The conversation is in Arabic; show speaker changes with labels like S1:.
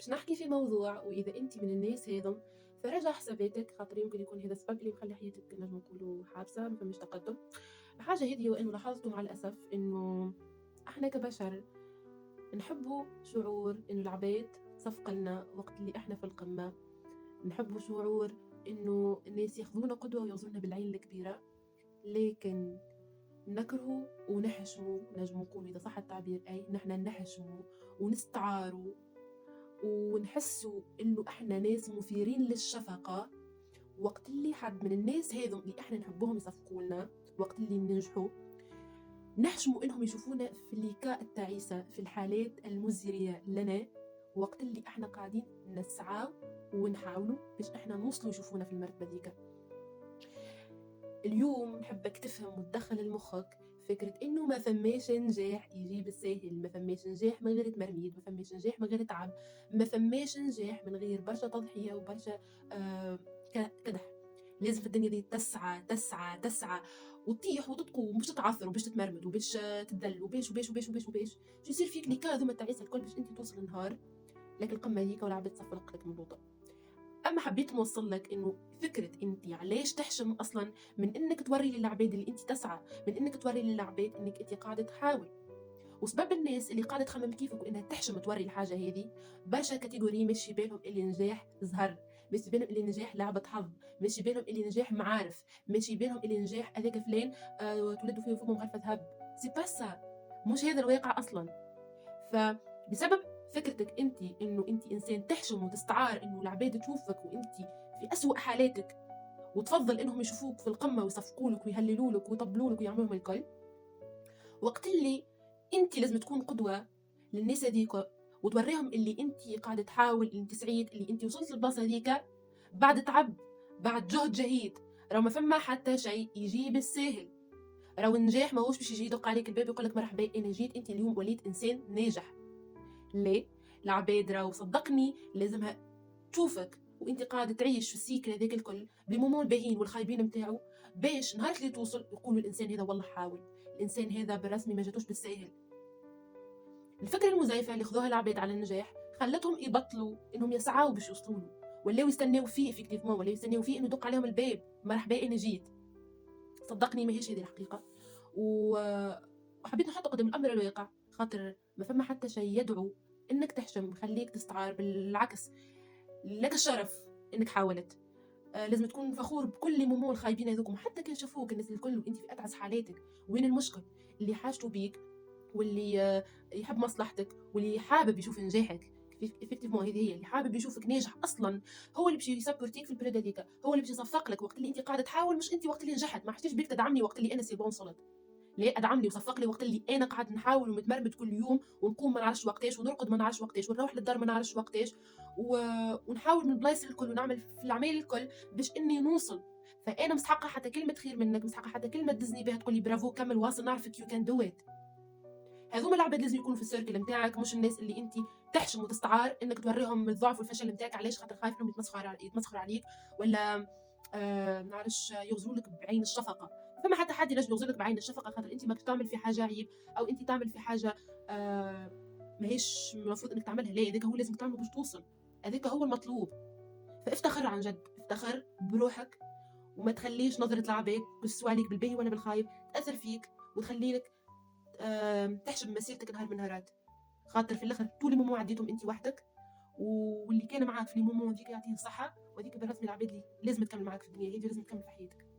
S1: باش نحكي في موضوع، وإذا أنتِ من الناس هاذم فراجع حساباتك، خاطر يمكن يكون هذا السبب اللي مخلي حياتك نجم نقولوا حابسة، ما فماش تقدم. الحاجة هذه هو إنه لاحظت مع الأسف إنه إحنا كبشر نحبوا شعور إنه العباد تصفق لنا وقت اللي إحنا في القمة، نحبوا شعور إنه الناس ياخذونا قدوة ويوصلنا بالعين الكبيرة، لكن نكرهوا ونحشموا، نجم نقول إذا صح التعبير، أي نحن نحشموا ونستعاروا ونحسوا إنه إحنا ناس مثيرين للشفقة وقت اللي حد من الناس هذم اللي إحنا نحبوهم يصفقوا لنا، وقت اللي ننجحوا نحشموا إنهم يشوفونا في الليكاء التعيسة، في الحالات المزرية لنا، وقت اللي إحنا قاعدين نسعى ونحاولوا باش إحنا نوصلوا يشوفونا في المرتبة ذيك. اليوم نحبك تفهم وتدخل المخك فكرة إنه ما فماش نجاح يجي بالساهل، ما فماش نجاح من غير تمرميد، ما فماش نجاح من غير تعب، ما فماش نجاح من غير برشا تضحية وبرشا كدح. لازم في الدنيا دي تسعى تسعى تسعى وتطيح وتتقوم وباش تتعثر وباش تتمرمد وباش تدل وباش وباش وباش وباش وباش شو يصير فيك لي كاذوما التعيسة الكل باش انت توصل النهار لكن القمة هيك والعباد تصفلق لك من لوطة. اما حبيت نوصل لك انه فكره انت علاش تحشم اصلا من انك توري للعباد اللي انت تسعى، من انك توري للعباد انك انت قاعده تحاول. وسبب الناس اللي قاعده تخمم كيفك وانها تحشم توري الحاجه هذه برشا كاتيجوري ماشي بالهم اللي نجاح زهر، ماشي بالهم اللي نجاح لعبه حظ، ماشي بالهم اللي نجاح معارف، ماشي بالهم اللي نجاح هذاك فلان تولدوا فيه فمهم غرفه ذهب. سي با سا، مش هذا الواقع اصلا. فبسبب فكرتك انت انه انت انسان تحشم وتستعار انه العباد تشوفك وانت في اسوأ حالاتك وتفضل انهم يشوفوك في القمه ويصفقوا لك ويهللوا لك ويطبلوا لك ويعملوا لهم الكل، وقت اللي انت لازم تكون قدوه للناس هذيك وتوريهم اللي انت قاعده تحاول، اللي انت سعيد، اللي انت وصلت للبلاصه هذيك بعد تعب، بعد جهد جهيد. راه ما فما حتى شيء يجي بالساهل، راه النجاح ماهوش باش يجي يدق عليك الباب يقول لك مرحبا انا جيت انت اليوم وليت انسان ناجح. ليه؟ العباد راهو صدقني لازمها تشوفك وانت قاعده تعيش في السيكل هذاك الكل بمومون الباهين والخايبين نتاعو، باش نهار اللي توصل يقولوا الانسان هذا والله حاول، الانسان هذا بالرسمي ما جاتوش بالساهل. الفكره المزيفه اللي خذوها العباد على النجاح خلتهم يبطلوا انهم يسعوا باش يوصلوا له، ولاو يستناو فيه افكتيفمون، ولاو يستناو فيه انه يدق عليهم الباب مرحبا انا جيت. صدقني ماهيش هذه الحقيقه. وحبيت نحط قدام الامر الواقع، خاطر ما فما حتى شيء يدعو انك تحشم خليك تستعار، بالعكس لك الشرف انك حاولت. لازم تكون فخور بكل مومون الخايبين هذوكم، حتى كان شافوك الناس الكل وانت في اتعس حالاتك. وين المشكل؟ اللي حاجته بيك واللي يحب مصلحتك واللي حابب يشوف نجاحك افكتيفمون، هذه هي اللي حابب يشوفك ناجح اصلا، هو اللي باش يسبورتيك في البريد هذيك، هو اللي باش يصفق لك وقت اللي انت قاعده تحاول، مش انت وقت اللي نجحت. ما حشتيش بيك تدعمني وقت اللي انا سي بون وصلت، ليه ادعمني وصفق لي وقت اللي انا قاعد نحاول ومتمرمد كل يوم ونقوم ما نعرفش وقتاش ونرقد ما نعرفش وقتاش ونروح للدار ما نعرفش وقتاش ونحاول من البلايص الكل ونعمل في الاعمال الكل باش اني نوصل. فانا مستحقه حتى كلمه خير منك، مستحقه حتى كلمه تدزني بها تقول لي برافو كمل واصل نعرفك يو كان دو ات. هذوما العباد لازم يكونوا في السيركل نتاعك، مش الناس اللي انت تحشم وتستعار انك توريهم الضعف والفشل نتاعك، علاش؟ خاطر خايف انهم يتمسخروا عليك ولا نعرفش يغزروا لك بعين الشفقه. فما حتى حد ينجم يغزر لك بعين الشفقه خاطر انت ما تعمل في حاجه عيب، او انت تعمل في حاجه ماهيش المفروض انك تعملها. لا، هذاك هو لازم تعمله باش توصل، هذاك هو المطلوب. فافتخر عن جد، افتخر بروحك وما تخليش نظره العباد سواء عليك بالباهي ولا بالخايب تاثر فيك وتخلي لك تحشم مسيرتك نهار من نهارات. خاطر في الاخر طول المومون عديتهم انت وحدك، واللي كان معاك في المومون ذيك يعطيه الصحه، وذيك بالرسمي العباد اللي لازم تكمل معاك في الدنيا هذه، لازم تكمل في حياتك.